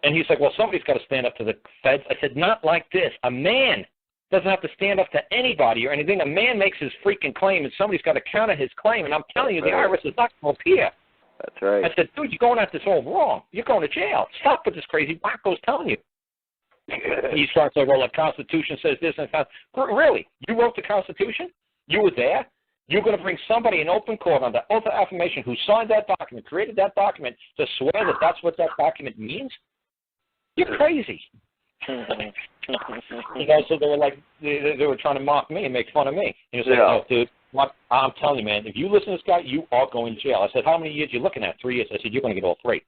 And he's like, well, somebody's got to stand up to the feds. I said, not like this. A man doesn't have to stand up to anybody or anything. A man makes his freaking claim, and somebody's got to counter his claim. And I'm telling you, the IRS is not going to appear. That's right. I said, dude, you're going at this all wrong. You're going to jail. Stop what this crazy wacko's telling you. He starts like, well, the Constitution says this and that. Really? You wrote the Constitution? You were there? You're going to bring somebody in open court under oath of affirmation who signed that document, created that document, to swear that that's what that document means? You're crazy. So they were like, they were trying to mock me and make fun of me. And he was like, no, dude, I'm telling you, man, if you listen to this guy, you are going to jail. I said, how many years are you looking at? 3 years. I said, you're going to get all 3.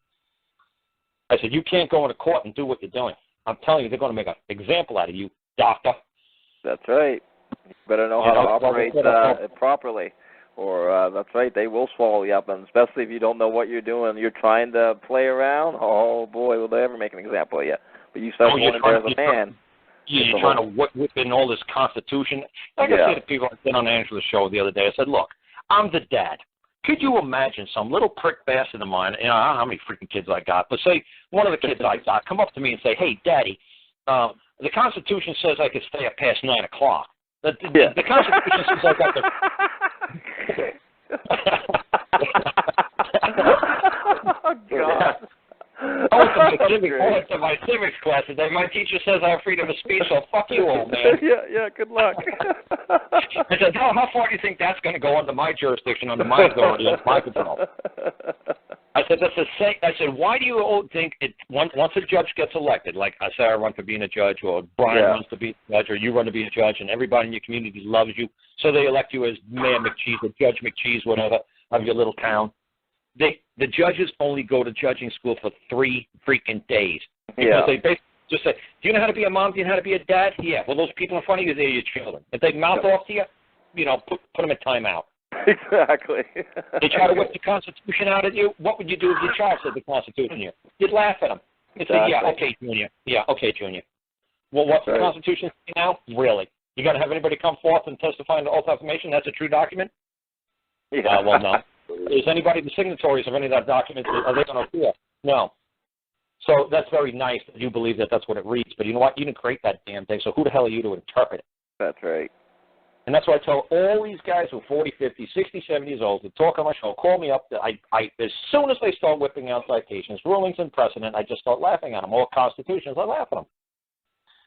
I said, you can't go into court and do what you're doing. I'm telling you, they're going to make an example out of you, doctor. That's right. You better know how to operate properly, or that's right, they will swallow you up, and especially if you don't know what you're doing. You're trying to play around. Oh, boy, will they ever make an example of you. But you start going in there as a man. You're trying to whip in all this Constitution. Like I said to people, I did on Angela's show the other day, I said, look, I'm the dad. Could you imagine some little prick bastard of mine, I don't know how many freaking kids I got, but say one of the kids I got come up to me and say, hey, Daddy, the Constitution says I could stay up past 9 o'clock. The Constitution says I got Oh, God. I went to my civics class today. My teacher says I have freedom of speech, so fuck you, old man. Yeah, good luck. I said, how far do you think that's going to go under my jurisdiction, under my authority, under my control? I said, that's the same. I said, why do you think once a judge gets elected, like I say I run for being a judge, or Brian runs to be a judge, or you run to be a judge, and everybody in your community loves you, so they elect you as Mayor McCheese or Judge McCheese, whatever, of your little town. The judges only go to judging school for 3 freaking days. Because they basically just say, do you know how to be a mom? Do you know how to be a dad? Yeah. Well, those people in front of you, they're your children. If they mouth off to you, put them in timeout. Exactly. They try to whip the Constitution out of you. What would you do if your child said the Constitution to you? You'd laugh at them. You'd say, yeah, okay, Junior. Yeah, okay, Junior. Well, what's the Constitution say now? Really? You got to have anybody come forth and testify in the oath of affirmation that's a true document? Yeah. Well, no. Is anybody the signatories of any of that document? Are they going to appear? No. So that's very nice that you believe that that's what it reads. But you know what? You didn't create that damn thing, so who the hell are you to interpret it? That's right. And that's why I tell all these guys who are 40, 50, 60, 70 years old to talk on my show, call me up. As soon as they start whipping out citations, rulings, and precedent, I just start laughing at them. All constitutions, I laugh at them.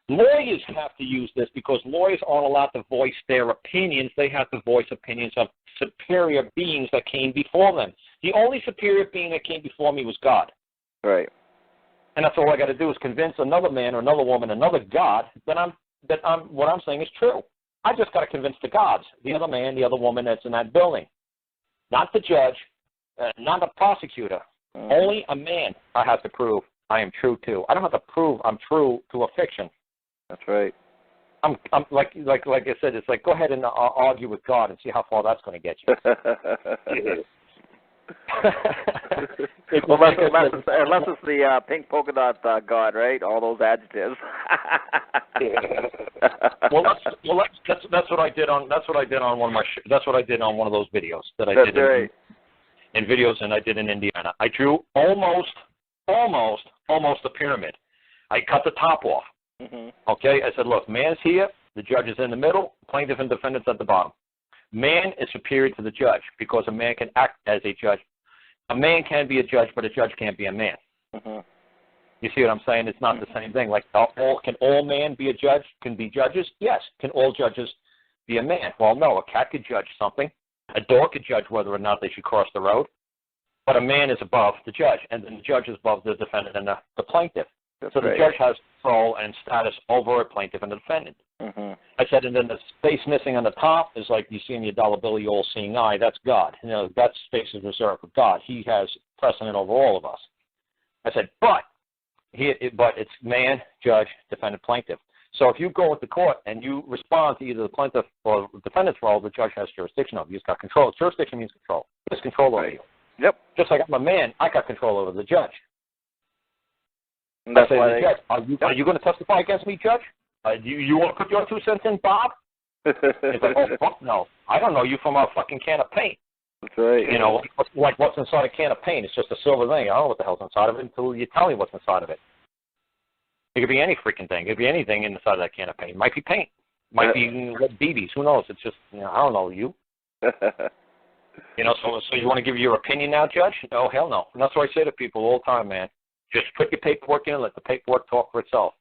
Lawyers have to use this because lawyers aren't allowed to voice their opinions. They have to voice opinions of superior beings that came before them. The only superior being that came before me was God. Right. And that's all I got to do is convince another man or another woman, another God, that what I'm saying is true. I just got to convince the gods, the other man, the other woman that's in that building. Not the judge, not the prosecutor. Only a man I have to prove I am true to. I don't have to prove I'm true to a fiction. That's right. I'm like I said, it's like go ahead and argue with God and see how far that's going to get you. Unless it's the pink polka dot God, right? All those adjectives. That's what I did on one of my that's what I did on one of those videos that I did in videos, and I did in Indiana. I drew almost a pyramid. I cut the top off. Mm-hmm. Okay, I said, look, man's here, the judge is in the middle, plaintiff and defendant's at the bottom. Man is superior to the judge because a man can act as a judge. A man can be a judge, but a judge can't be a man. Mm-hmm. You see what I'm saying? It's not the same thing. Like, can all men be a judge? Can be judges? Yes. Can all judges be a man? Well, no. A cat could judge something. A dog could judge whether or not they should cross the road. But a man is above the judge, and then the judge is above the defendant and the plaintiff. So the judge has control and status over a plaintiff and a defendant. Mm-hmm. I said, and then the space missing on the top is like you see in your dollar bill, you all-seeing eye. That's God. That space is reserved for God. He has precedent over all of us. I said, but it's man, judge, defendant, plaintiff. So if you go into court and you respond to either the plaintiff or the defendant's role, the judge has jurisdiction over you. He's got control. Jurisdiction means control. He has control over you. Yep. Just like I'm a man, I got control over the judge. And that's I say why to the judge, are you going to testify against me, Judge? You want to put your 2 cents in, Bob? It's like, oh, fuck no. I don't know you from a fucking can of paint. That's right. Like what's inside a can of paint? It's just a silver thing. I don't know what the hell's inside of it until you tell me what's inside of it. It could be any freaking thing. It could be anything inside of that can of paint. It might be paint. It might be BBs. Who knows? It's just, I don't know you. So you want to give your opinion now, Judge? No, hell no. And that's what I say to people all the time, man. Just put your paperwork in and let the paperwork talk for itself.